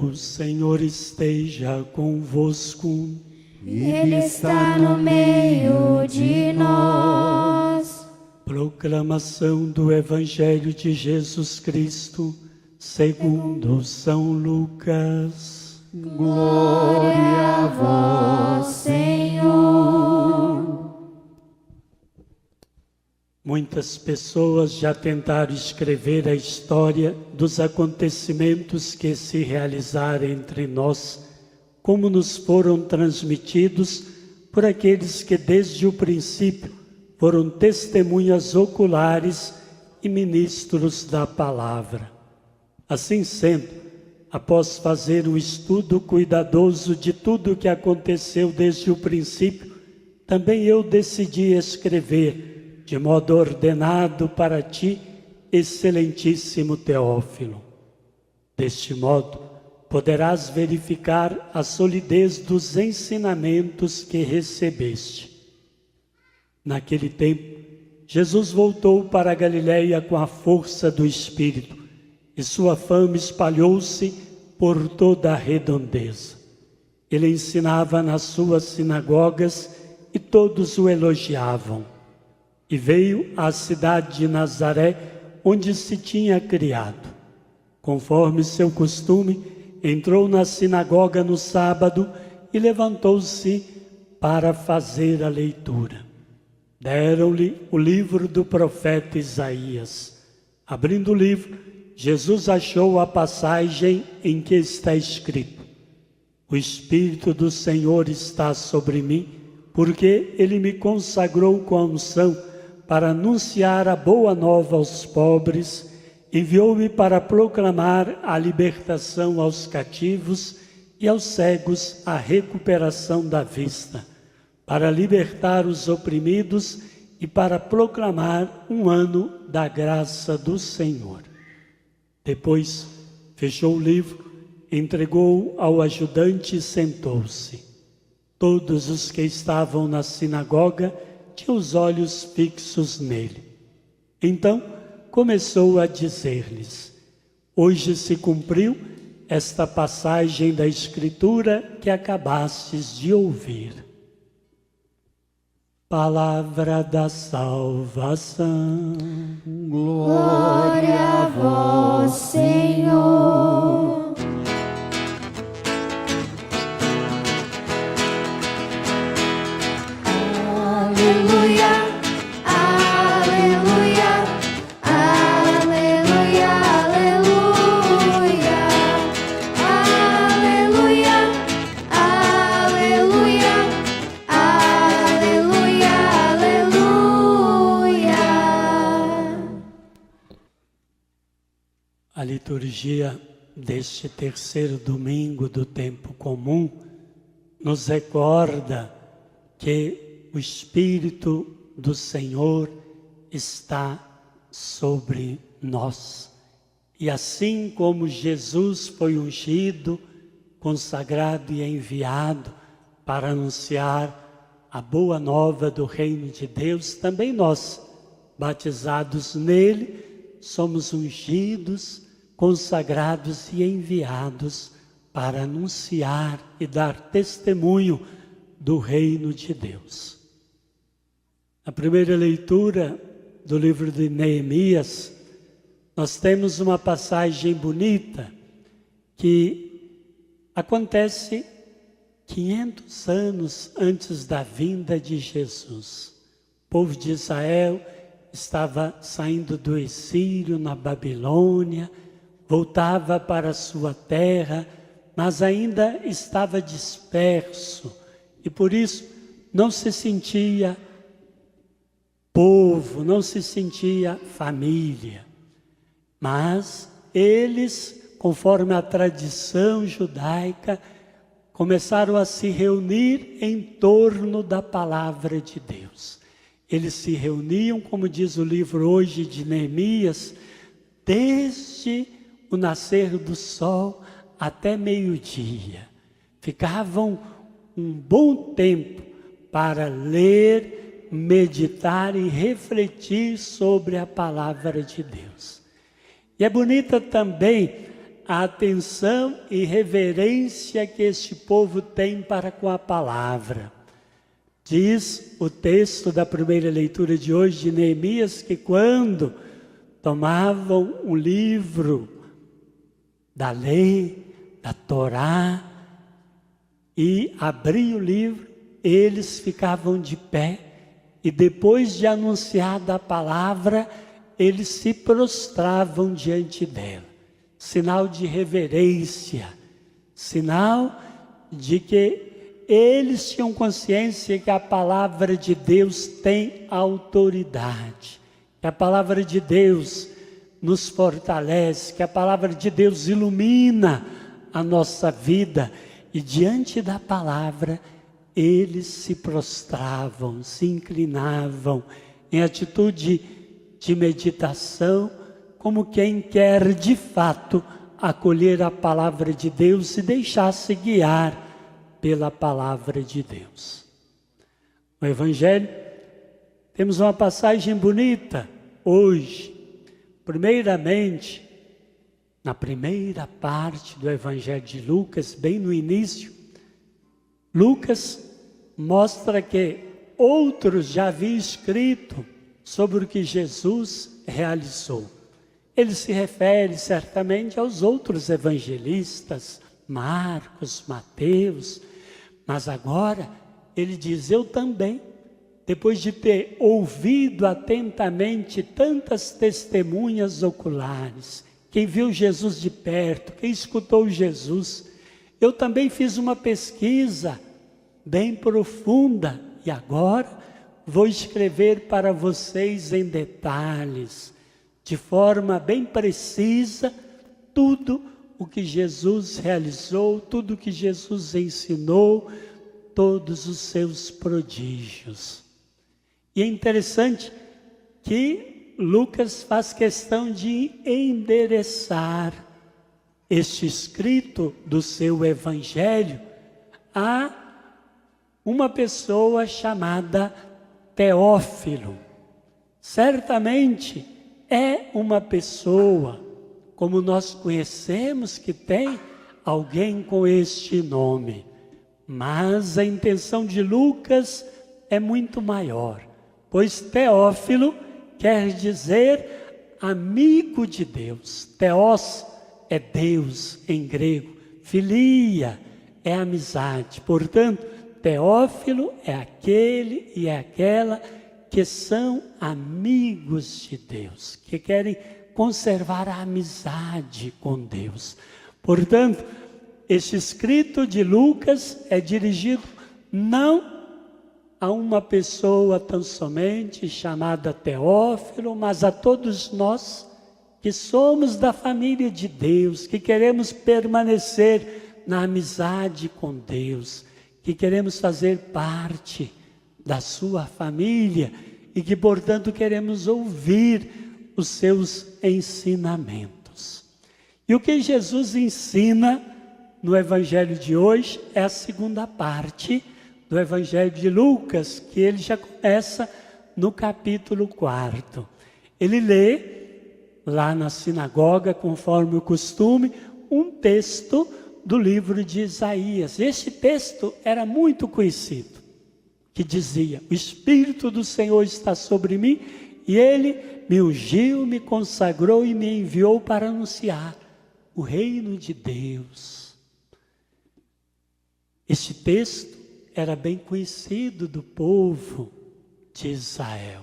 O Senhor esteja convosco. Ele está no meio de nós. Proclamação do Evangelho de Jesus Cristo, segundo São Lucas. Glória a vós, Senhor. Muitas pessoas já tentaram escrever a história dos acontecimentos que se realizaram entre nós, como nos foram transmitidos por aqueles que desde o princípio foram testemunhas oculares e ministros da palavra. Assim sendo, após fazer um estudo cuidadoso de tudo o que aconteceu desde o princípio, também eu decidi escrever de modo ordenado para ti, excelentíssimo Teófilo. Deste modo, poderás verificar a solidez dos ensinamentos que recebeste. Naquele tempo, Jesus voltou para a Galiléia com a força do Espírito, e sua fama espalhou-se por toda a redondeza. Ele ensinava nas suas sinagogas e todos o elogiavam. E veio à cidade de Nazaré, onde se tinha criado. Conforme seu costume, entrou na sinagoga no sábado e levantou-se para fazer a leitura. Deram-lhe o livro do profeta Isaías. Abrindo o livro, Jesus achou a passagem em que está escrito: O Espírito do Senhor está sobre mim, porque Ele me consagrou com a unção para anunciar a boa nova aos pobres, enviou-me para proclamar a libertação aos cativos e aos cegos a recuperação da vista, para libertar os oprimidos e para proclamar um ano da graça do Senhor. Depois, fechou o livro, entregou-o ao ajudante e sentou-se. Todos os que estavam na sinagoga tinham os olhos fixos nele. Então, começou a dizer-lhes: Hoje se cumpriu esta passagem da Escritura que acabastes de ouvir. Palavra da salvação. Glória a vós, Senhor. Aleluia, aleluia, aleluia, aleluia, aleluia, aleluia, aleluia, aleluia. A liturgia deste terceiro domingo do tempo comum nos recorda que o Espírito do Senhor está sobre nós. E assim como Jesus foi ungido, consagrado e enviado para anunciar a boa nova do reino de Deus, também nós, batizados nele, somos ungidos, consagrados e enviados para anunciar e dar testemunho do reino de Deus. Na primeira leitura do livro de Neemias, nós temos uma passagem bonita que acontece 500 anos antes da vinda de Jesus. O povo de Israel estava saindo do exílio na Babilônia, voltava para a sua terra, mas ainda estava disperso e por isso não se sentia povo, não se sentia família. Mas eles, conforme a tradição judaica, começaram a se reunir em torno da palavra de Deus. Eles se reuniam, como diz o livro hoje de Neemias, desde o nascer do sol até meio-dia. Ficavam um bom tempo para ler, meditar e refletir sobre a palavra de Deus. E é bonita também a atenção e reverência que este povo tem para com a palavra. Diz o texto da primeira leitura de hoje de Neemias que quando tomavam o livro da lei, da Torá, e abriam o livro, eles ficavam de pé e depois de anunciada a palavra, eles se prostravam diante dela. Sinal de reverência, sinal de que eles tinham consciência que a palavra de Deus tem autoridade, que a palavra de Deus nos fortalece, que a palavra de Deus ilumina a nossa vida. E diante da palavra, eles se prostravam, se inclinavam em atitude de meditação, como quem quer de fato acolher a palavra de Deus e deixar-se guiar pela palavra de Deus. No Evangelho, temos uma passagem bonita hoje. Primeiramente, na primeira parte do Evangelho de Lucas, bem no início, Lucas mostra que outros já haviam escrito sobre o que Jesus realizou. Ele se refere certamente aos outros evangelistas, Marcos, Mateus, mas agora ele diz: eu também, depois de ter ouvido atentamente tantas testemunhas oculares, quem viu Jesus de perto, quem escutou Jesus, eu também fiz uma pesquisa bem profunda e agora vou escrever para vocês em detalhes, de forma bem precisa, tudo o que Jesus realizou, tudo o que Jesus ensinou, todos os seus prodígios. E é interessante que Lucas faz questão de endereçar este escrito do seu evangelho a uma pessoa chamada Teófilo. Certamente é uma pessoa, como nós conhecemos, que tem alguém com este nome. Mas a intenção de Lucas é muito maior, pois Teófilo quer dizer amigo de Deus. Teós é Deus em grego, filia é amizade. Portanto, Teófilo é aquele e é aquela que são amigos de Deus, que querem conservar a amizade com Deus. Portanto, este escrito de Lucas é dirigido não a uma pessoa tão somente chamada Teófilo, mas a todos nós que somos da família de Deus, que queremos permanecer na amizade com Deus, que queremos fazer parte da sua família e que, portanto, queremos ouvir os seus ensinamentos. E o que Jesus ensina no Evangelho de hoje é a segunda parte do Evangelho de Lucas, que ele já começa no capítulo 4. Ele lê lá na sinagoga, conforme o costume, um texto do livro de Isaías. Este texto era muito conhecido, que dizia: o Espírito do Senhor está sobre mim, e Ele me ungiu, me consagrou e me enviou para anunciar o reino de Deus. Este texto era bem conhecido do povo de Israel.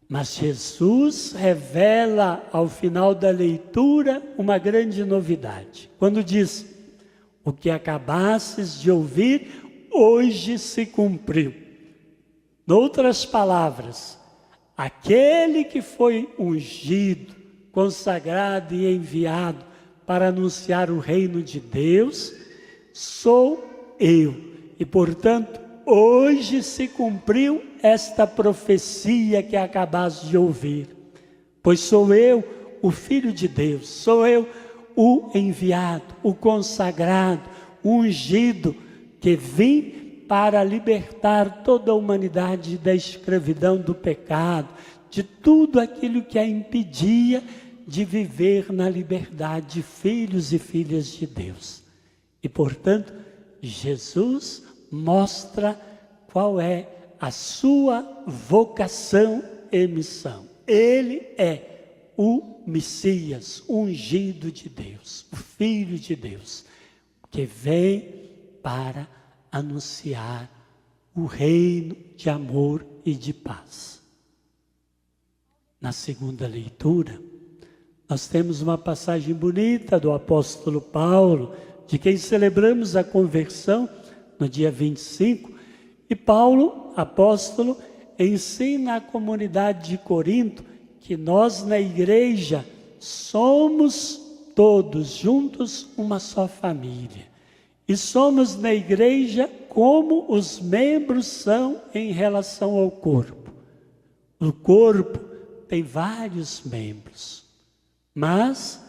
Mas Jesus revela ao final da leitura uma grande novidade. Quando diz: o que acabastes de ouvir, hoje se cumpriu. Noutras palavras, aquele que foi ungido, consagrado e enviado para anunciar o reino de Deus, sou eu. E, portanto, hoje se cumpriu esta profecia que acabaste de ouvir. Pois sou eu, o Filho de Deus, sou eu o enviado, o consagrado, o ungido, que vim para libertar toda a humanidade da escravidão do pecado, de tudo aquilo que a impedia de viver na liberdade, filhos e filhas de Deus. E, portanto, Jesus mostra qual é a sua vocação e missão. Ele é o Messias, o ungido de Deus, o Filho de Deus, que vem para anunciar o reino de amor e de paz. Na segunda leitura, nós temos uma passagem bonita do apóstolo Paulo, de quem celebramos a conversão no dia 25, e Paulo, apóstolo, ensina à comunidade de Corinto que nós na igreja somos todos juntos uma só família. E somos na igreja como os membros são em relação ao corpo. O corpo tem vários membros, mas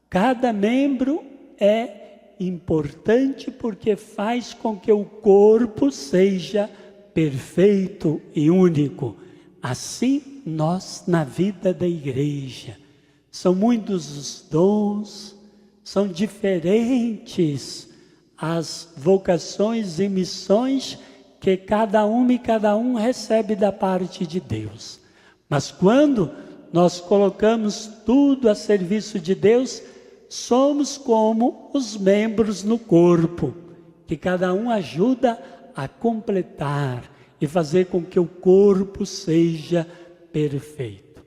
cada membro é importante porque faz com que o corpo seja perfeito e único. Assim nós na vida da igreja. São muitos os dons, são diferentes as vocações e missões que cada uma e cada um recebe da parte de Deus. Mas quando nós colocamos tudo a serviço de Deus, somos como os membros no corpo, que cada um ajuda a completar e fazer com que o corpo seja perfeito.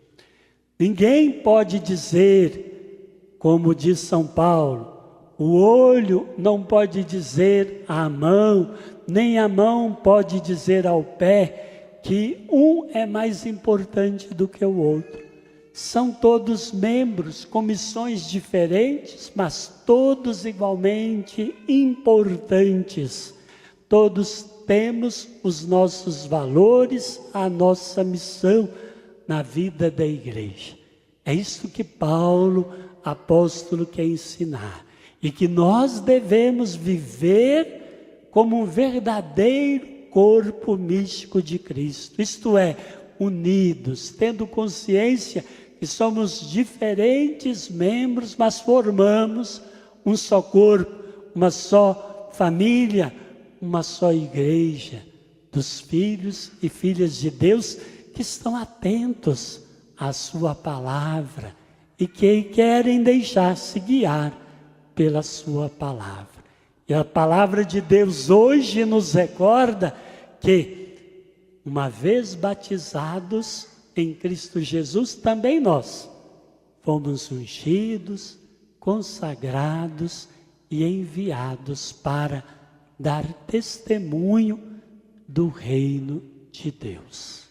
Ninguém pode dizer, como diz São Paulo, o olho não pode dizer à mão, nem a mão pode dizer ao pé, que um é mais importante do que o outro. São todos membros com missões diferentes, mas todos igualmente importantes. Todos temos os nossos valores, a nossa missão na vida da igreja. É isso que Paulo, apóstolo, quer ensinar. E que nós devemos viver como um verdadeiro corpo místico de Cristo. Isto é, unidos, tendo consciência que somos diferentes membros, mas formamos um só corpo, uma só família, uma só igreja dos filhos e filhas de Deus que estão atentos à sua palavra e que querem deixar-se guiar pela sua palavra. E a palavra de Deus hoje nos recorda que, uma vez batizados em Cristo Jesus, também nós fomos ungidos, consagrados e enviados para dar testemunho do reino de Deus.